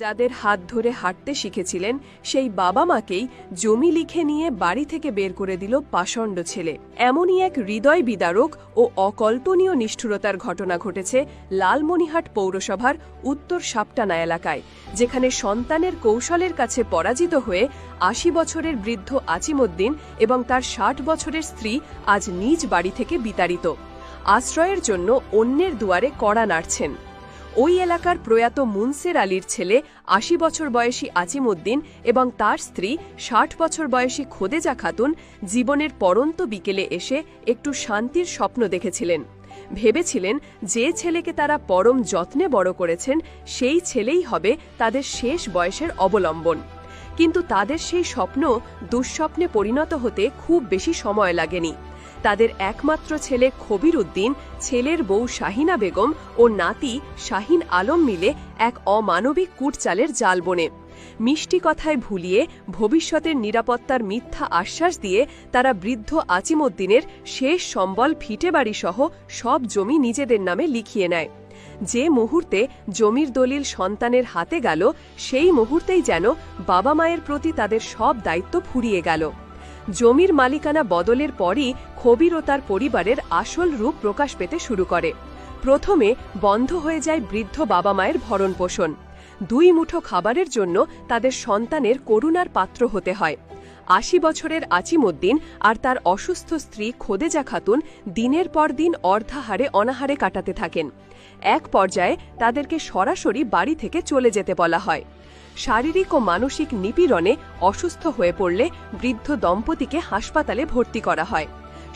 যাদের হাত ধরে হাঁটতে শিখেছিলেন সেই বাবা মাকেই জমি লিখে নিয়ে বাড়ি থেকে বের করে দিল পাষণ্ড ছেলে। এমনই এক হৃদয় বিদারক ও অকল্পনীয় নিষ্ঠুরতার ঘটনা ঘটেছে লালমনিরহাট পৌরসভার উত্তর সাপটানা এলাকায়, যেখানে সন্তানের কৌশলের কাছে পরাজিত হয়ে ৮০ বছরের বৃদ্ধ আজিমউদ্দিন এবং তার ৬০ বছরের স্ত্রী আজ নিজ বাড়ি থেকে বিতাড়িত। আশ্রয়ের জন্য অন্যের দুয়ারে কড়া নাড়ছেন। ওই এলাকার প্রয়াত মুনসের আলীর ছেলে ৮০ বছর বয়সী আজিমউদ্দিন এবং তার স্ত্রী ৬০ বছর বয়সী খোদেজা খাতুন জীবনের পরন্ত বিকেলে এসে একটু শান্তির স্বপ্ন দেখেছিলেন। ভেবেছিলেন যে ছেলেকে তারা পরম যত্নে বড় করেছেন সেই ছেলেই হবে তাদের শেষ বয়সের অবলম্বন। কিন্তু তাদের সেই স্বপ্ন দুঃস্বপ্নে পরিণত হতে খুব বেশি সময় লাগেনি। তাদের একমাত্র ছেলে খবির উদ্দিন, ছেলের বউ শাহিনা বেগম ও নাতি শাহিন আলম মিলে এক অমানবিক কূটচালের জাল বোনে। মিষ্টি কথায় ভুলিয়ে ভবিষ্যতের নিরাপত্তার মিথ্যা আশ্বাস দিয়ে তারা বৃদ্ধ আজিমউদ্দিনের শেষ সম্বল ভিটেবাড়ি সহ সব জমি নিজেদের নামে লিখিয়ে নেয়। যে মুহূর্তে জমির দলিল সন্তানের হাতে গেল সেই মুহূর্তেই যেন বাবা মায়ের প্রতি তাদের সব দায়িত্ব ফুরিয়ে গেল। জমির মালিকানা বদলের পরই খবির ও তার পরিবারের আসল রূপ প্রকাশ পেতে শুরু করে। প্রথমে বন্ধ হয়ে যায় বৃদ্ধ বাবা মায়ের ভরণপোষণ। ২ মুঠো খাবারের জন্য তাদের সন্তানের করুণার পাত্র হতে হয়। ৮০ বছরের আজিমউদ্দিন আর তার অসুস্থ স্ত্রী খোদেজা খাতুন দিনের পর দিন অর্ধাহারে অনাহারে কাটাতে থাকেন। এক পর্যায়ে তাদেরকে সরাসরি বাড়ি থেকে চলে যেতে বলা হয়। শারীরিক ও মানসিক নিপীড়নে অসুস্থ হয়ে পড়লে বৃদ্ধ দম্পতিকে হাসপাতালে ভর্তি করা হয়।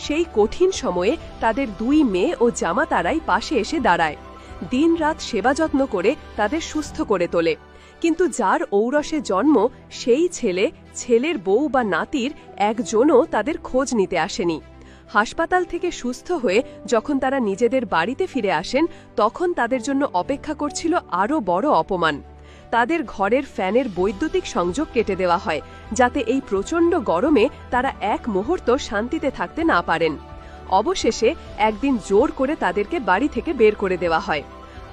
সেই কঠিন সময়ে তাদের ২ মেয়ে ও জামাতারাই পাশে এসে দাঁড়ায়। দিনরাত সেবা যত্ন করে তাদের সুস্থ করে তোলে। কিন্তু যার ঔরসে জন্ম সেই ছেলে, ছেলের বউ বা নাতির একজনও তাদের খোঁজ নিতে আসেনি। হাসপাতাল থেকে সুস্থ হয়ে যখন তারা নিজেদের বাড়িতে ফিরে আসেন তখন তাদের জন্য অপেক্ষা করছিল আরও বড় অপমান। তাদের ঘরের ফ্যানের বৈদ্যুতিক সংযোগ কেটে দেওয়া হয় যাতে এই প্রচণ্ড গরমে তারা এক মুহূর্ত শান্তিতে থাকতে না পারেন। অবশেষে একদিন জোর করে তাদেরকে বাড়ি থেকে বের করে দেওয়া হয়।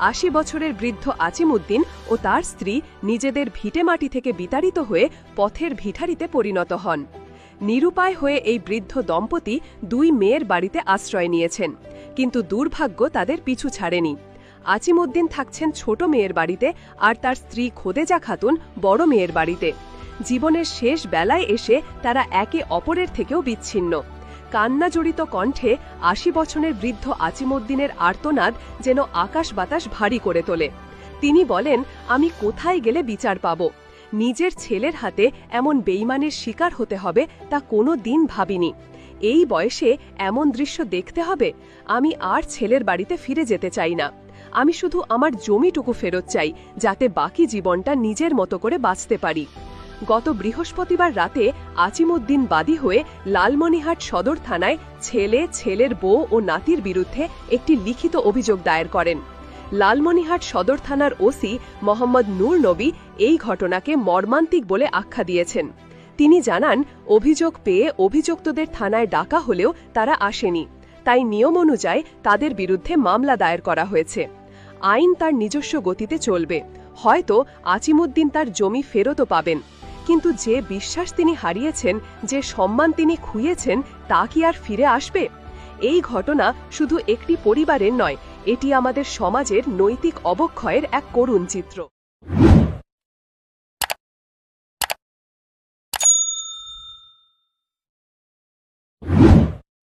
৮০ বছরের বৃদ্ধ আজিমউদ্দিন ও তার স্ত্রী নিজেদের ভিটেমাটি থেকে বিতাড়িত হয়ে পথের ভিখারিতে পরিণত হন। নিরুপায় হয়ে এই বৃদ্ধ দম্পতি ২ মেয়ের বাড়িতে আশ্রয় নিয়েছেন, কিন্তু দুর্ভাগ্য তাদের পিছু ছাড়েনি। আজিমউদ্দিন থাকছেন ছোট মেয়ের বাড়িতে আর তার স্ত্রী খোদেজা খাতুন বড় মেয়ের বাড়িতে। জীবনের শেষ বেলায় এসে তারা একে অপরের থেকেও বিচ্ছিন্ন। কান্না জড়িত কণ্ঠে ৮০ বছরের বৃদ্ধ আজিমউদ্দিনের আর্তনাদ যেন আকাশ বাতাস ভারী করে তোলে। তিনি বলেন, আমি কোথায় গেলে বিচার পাব? নিজের ছেলের হাতে এমন বেইমানের শিকার হতে হবে তা কোনো দিন ভাবিনি। এই বয়সে এমন দৃশ্য দেখতে হবে? আমি আর ছেলের বাড়িতে ফিরে যেতে চাই না। আমি শুধু আমার জমিটুকু ফেরত চাই যাতে বাকি জীবনটা নিজের মতো করে বাঁচতে পারি। গত বৃহস্পতিবার রাতে আজিমউদ্দিন বাদী হয়ে লালমনিরহাট সদর থানায় ছেলে, ছেলের বউ ও নাতির বিরুদ্ধে একটি লিখিত অভিযোগ দায়ের করেন। লালমনিরহাট সদর থানার ওসি মোহাম্মদ নূর নবী এই ঘটনাকে মর্মান্তিক বলে আখ্যা দিয়েছেন। তিনি জানান, অভিযোগ পেয়ে অভিযুক্তদের থানায় ডাকা হলেও তারা আসেনি, তাই নিয়ম অনুযায়ী তাদের বিরুদ্ধে মামলা দায়ের করা হয়েছে। আইন তার নিজস্ব গতিতে চলবে। হয়তো আজিমউদ্দিন তার জমি ফেরতও পাবেন, কিন্তু যে বিশ্বাস তিনি হারিয়েছেন, যে সম্মান তিনি খুইয়েছেন, তা কি আর ফিরে আসবে? এই ঘটনা শুধু একটি পরিবারের নয়, এটি আমাদের সমাজের নৈতিক অবক্ষয়ের এক করুণ চিত্র।